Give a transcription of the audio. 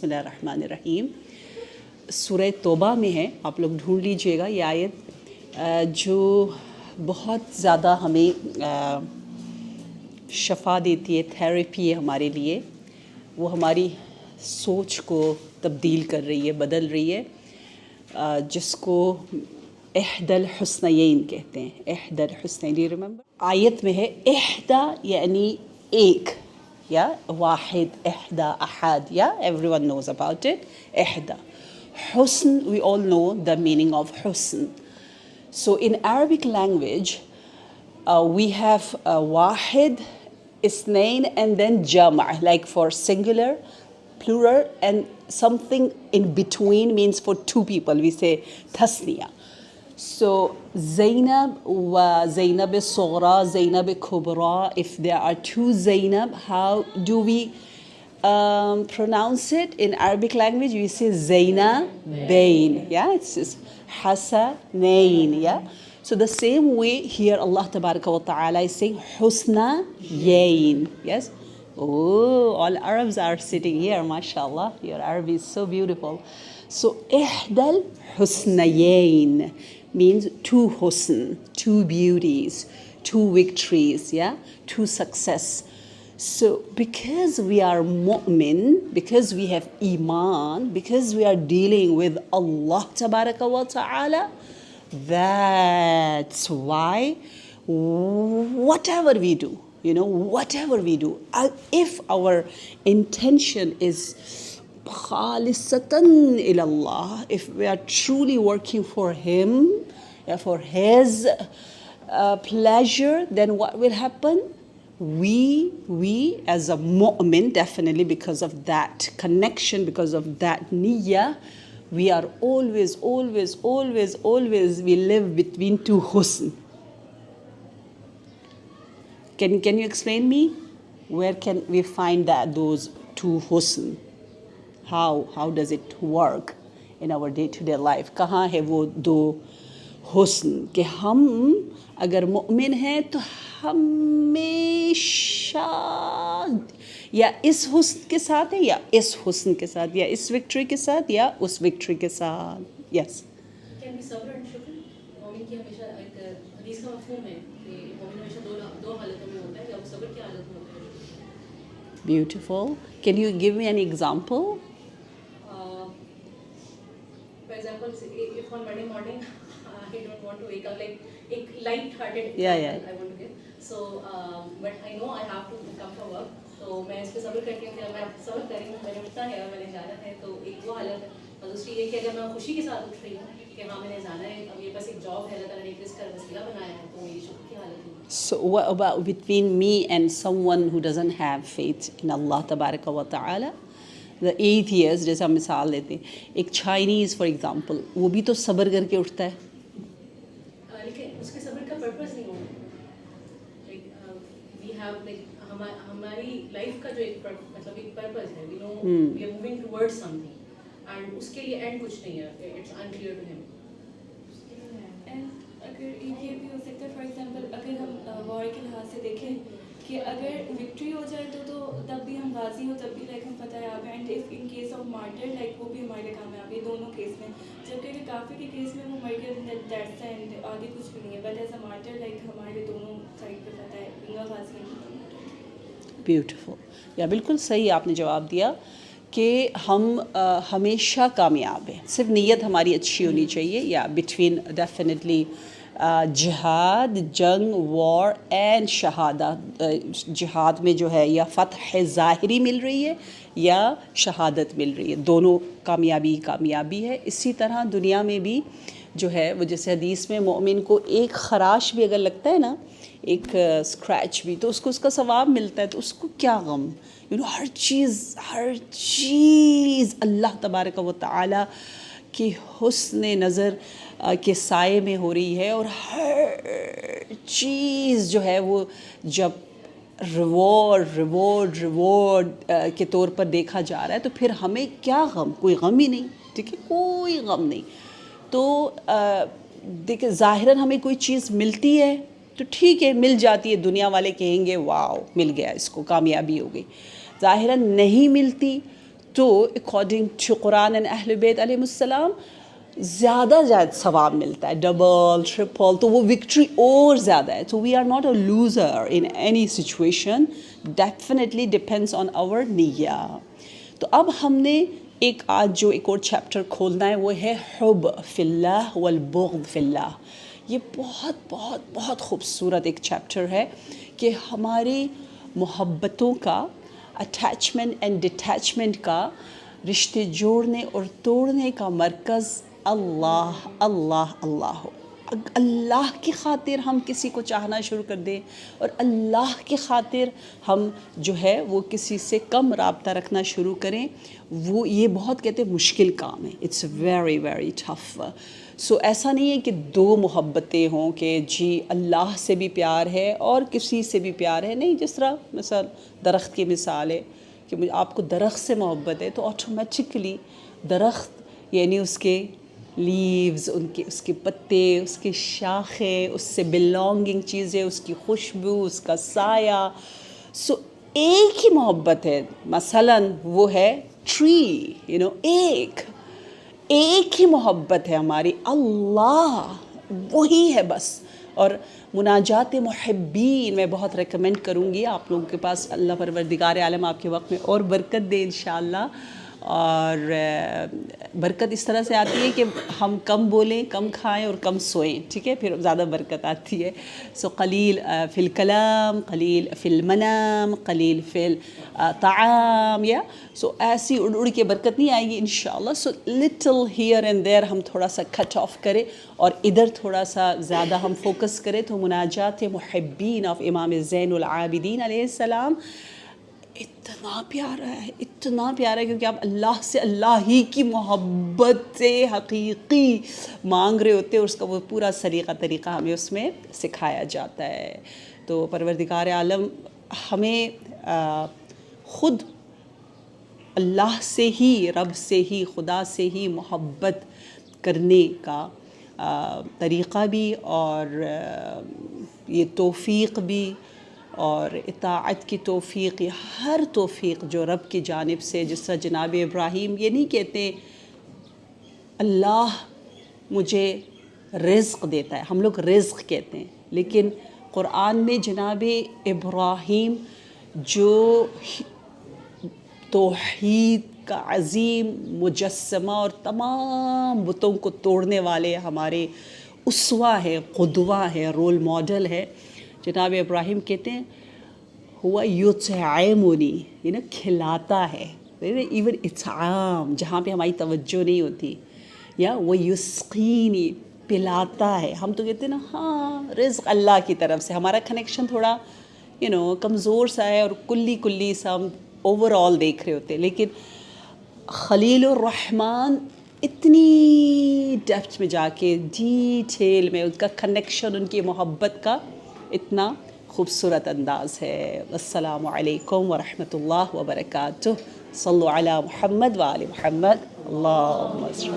بسم اللہ الرحمن الرحیم. سورہ توبہ میں ہے، آپ لوگ ڈھونڈ لیجئے گا یہ آیت جو بہت زیادہ ہمیں شفا دیتی ہے، تھیراپی ہے ہمارے لیے. وہ ہماری سوچ کو تبدیل کر رہی ہے، بدل رہی ہے، جس کو احدى الحسنیین کہتے ہیں. احدى الحسنیین، ڈو یو ریممبر؟ آیت میں ہے احدى یعنی ایک، یا واحد، احدى، احد، یا everyone knows about it. احدى. Hasan, we all know the meaning of Hasan. So in Arabic language we have واحد, اثنين, and then جمع, like for singular, plural, and something in between means for two people we say تثنية. So Zainab wa Zainab Sughra, Zainab Kubra, if there are two Zainab, how do we pronounce it in Arabic language? We say Zainabain, yeah, it's just Hasanain, yeah. So the same way here Allah Tabaraka wa Ta'ala is saying Husnayain, yes. Oh, all Arabs are sitting here, mashallah, your Arabic is so beautiful. So Ihdal Husnayain means two husn, two beauties, two victories, yeah, two success. So because we are mu'min, because we have iman, because we are dealing with Allah Tabaraka wa Ta'ala, that's why whatever we do, whatever we do, if our intention is khalisatan ilallah, if we are truly working for Him, for His pleasure, then what will happen? We as a mu'min, definitely because of that connection, because of that niyyah, we are always, we live between two husn. Can you explain me? Where can we find those two husn? How does it work in our day-to-day life? کہاں ہے وہ دو حسن کہ ہم اگر مؤمن ہیں تو ہمیشہ یا اس حسن کے ساتھ ہے، یا اس حسن کے ساتھ، یا اس وکٹری کے ساتھ، یا اس وکٹری کے ساتھ. یس. کین بی صبر اینڈ شکر. مومن کی ہمیشہ ایک حدیث کا مفہوم ہے کہ مومن ہمیشہ دو حالتوں میں ہوتا ہے، یا وہ صبر کی حالت میں ہوتا ہے. Beautiful. Can you give me an example? For example, if on Monday morning I don't want to wake up, like a light-hearted example I want to give. So, but I know I have to come from work. تو میں اس پہ صبر کرتی ہوں کہ میں صبر کر رہی ہوں، میں نے اٹھنا ہے اور میں نے جانا ہے. تو ایک وہ حالت ہے. اور دوسری یہ کہ اگر میں خوشی کے ساتھ اٹھ رہی ہوں کہ ہاں میں نے جانا ہے، اب یہ بس ایک جاب ہے، اللہ تعالیٰ نے ایک رزق کا وسیلہ بنایا ہے، تو میری شکر کی حالت ہے. So what about between me and someone who doesn't have faith in Allah Tabaraka wa Ta'ala? The atheist, جیسے ہم مثال دیتے ہیں، ایک چائنیز فار ایگزامپل، وہ بھی تو صبر کر کے اٹھتا ہے. لیکن اس کے صبر کا پرپز نہیں ہونا. وی ہیو ہماری لائف کا جو ایک مطلب ایک پرپز ہے، we know we are moving towards something, and اس کے لیے اینڈ کچھ نہیں ہے. اٹس انکلیئر ٹو ہم. اینڈ اگر یہ بھی ہو سکتا ہے، فار ایگزامپل اگر ہم وار کے لحاظ سے دیکھیں کہ اگر وکٹری ہو جائے تو تب بھی ہم غازی ہوں، تب بھی لائک ہم فتح یاب ہیں. And if in case of mortar, like وہ بھی ہمارے لیے کامیاب ہے دونوں کیس میں. جبکہ کہ کافر کے کیس میں وہ مر گیا، دیٹس اینڈ آگے کچھ بھی نہیں ہے. But as a mortar like ہمارے لیے دونوں سائڈ پہ فتح ہے، انگا غازی ہے. بیوٹیفل. یا بالکل صحیح آپ نے جواب دیا کہ ہم ہمیشہ کامیاب ہیں، صرف نیت ہماری اچھی ہونی چاہیے. یا بٹوین ڈیفینیٹلی جہاد، جنگ، وار اینڈ شہادت. جہاد میں جو ہے یا فتح ظاہری مل رہی ہے یا شہادت مل رہی ہے، دونوں کامیابی ہے. اسی طرح دنیا میں بھی جو ہے وہ جیسے حدیث میں مومن کو ایک خراش بھی اگر لگتا ہے نا، ایک اسکریچ بھی، تو اس کو اس کا ثواب ملتا ہے. تو اس کو کیا غم، ہر چیز اللہ تبارک و تعالی کی حسن نظر کے سائے میں ہو رہی ہے. اور ہر چیز جو ہے وہ جب ریوارڈ کے طور پر دیکھا جا رہا ہے، تو پھر ہمیں کیا غم؟ کوئی غم ہی نہیں. ٹھیک ہے، کوئی غم نہیں. تو دیکھیں ظاہراً ہمیں کوئی چیز ملتی ہے تو ٹھیک ہے، مل جاتی ہے، دنیا والے کہیں گے واو مل گیا، اس کو کامیابی ہو گئی. ظاہراً نہیں ملتی تو اکارڈنگ ٹو قرآن اینڈ اہل بیت علیہ السلام زیادہ ثواب ملتا ہے، ڈبل ٹرپل، تو وہ وکٹری اور زیادہ ہے. تو we are not a loser in any situation, definitely depends on our نیہ. تو اب ہم نے آج جو ایک اور چیپٹر کھولنا ہے وہ ہے حب فی اللہ والبغض فی اللہ. یہ بہت بہت بہت خوبصورت ایک چیپٹر ہے کہ ہماری محبتوں کا، اٹیچمنٹ اینڈ ڈیٹیچمنٹ کا، رشتے جوڑنے اور توڑنے کا مرکز اللہ اللہ اللہ ہو. اللہ کی خاطر ہم کسی کو چاہنا شروع کر دیں اور اللہ کی خاطر ہم جو ہے وہ کسی سے کم رابطہ رکھنا شروع کریں، وہ یہ بہت کہتے ہیں مشکل کام ہے. It's very very tough. So ایسا نہیں ہے کہ دو محبتیں ہوں کہ جی اللہ سے بھی پیار ہے اور کسی سے بھی پیار ہے. نہیں، جس طرح مثلا درخت کی مثال ہے کہ آپ کو درخت سے محبت ہے تو آٹومیٹکلی درخت یعنی اس کے لیوز، اس کے پتے، اس کے شاخیں، اس سے بلانگنگ چیزیں، اس کی خوشبو، اس کا سایہ، سو ایک ہی محبت ہے. مثلاً وہ ہے ٹری، ایک ہی محبت ہے ہماری، اللہ وہی ہے بس. اور مناجات محبین میں بہت ریکمینڈ کروں گی آپ لوگوں کے پاس. اللہ پروردگار عالم آپ کے وقت میں اور برکت دے انشاءاللہ. اور برکت اس طرح سے آتی ہے کہ ہم کم بولیں، کم کھائیں اور کم سوئیں، ٹھیک ہے، پھر زیادہ برکت آتی ہے. سو قلیل فی الکلام، قلیل فی المنام، قلیل فی الطعام، یا سو ایسی اڑ کے برکت نہیں آئے گی انشاءاللہ. سو لٹل ہیئر اینڈ دیر ہم تھوڑا سا کٹ آف کریں اور ادھر تھوڑا سا زیادہ ہم فوکس کریں. تو مناجات محبین آف امام زین العابدین علیہ السلام اتنا پیارا ہے، اتنا پیارا ہے، کیونکہ آپ اللہ سے اللہ ہی کی محبت حقیقی مانگ رہے ہوتے ہیں، اور اس کا وہ پورا طریقہ ہمیں اس میں سکھایا جاتا ہے. تو پروردگار عالم ہمیں خود اللہ سے ہی، رب سے ہی، خدا سے ہی محبت کرنے کا طریقہ بھی، اور یہ توفیق بھی، اور اطاعت کی توفیق، یہ ہر توفیق جو رب کی جانب سے. جس طرح جناب ابراہیم یہ نہیں کہتے اللہ مجھے رزق دیتا ہے، ہم لوگ رزق کہتے ہیں، لیکن قرآن میں جناب ابراہیم جو توحید کا عظیم مجسمہ اور تمام بتوں کو توڑنے والے ہمارے اسوہ ہے، قدوہ ہے، رول ماڈل ہے. جناب ابراہیم کہتے ہیں ہوا یطعمنی، کھلاتا ہے. ایون اطعام جہاں پہ ہماری توجہ نہیں ہوتی، یا وہ یسقینی، پلاتا ہے. ہم تو کہتے ہیں نا ہاں رزق اللہ کی طرف سے، ہمارا کنیکشن تھوڑا کمزور سا ہے اور کلی سا ہم اوور آل دیکھ رہے ہوتے ہیں. لیکن خلیل الرحمن اتنی ڈیپتھ میں جا کے ڈیٹیل میں ان کا کنیکشن، ان کی محبت کا اتنا خوبصورت انداز ہے. السلام علیکم ورحمۃ اللہ وبرکاتہ. صلو علی محمد وآل محمد. اللہم صل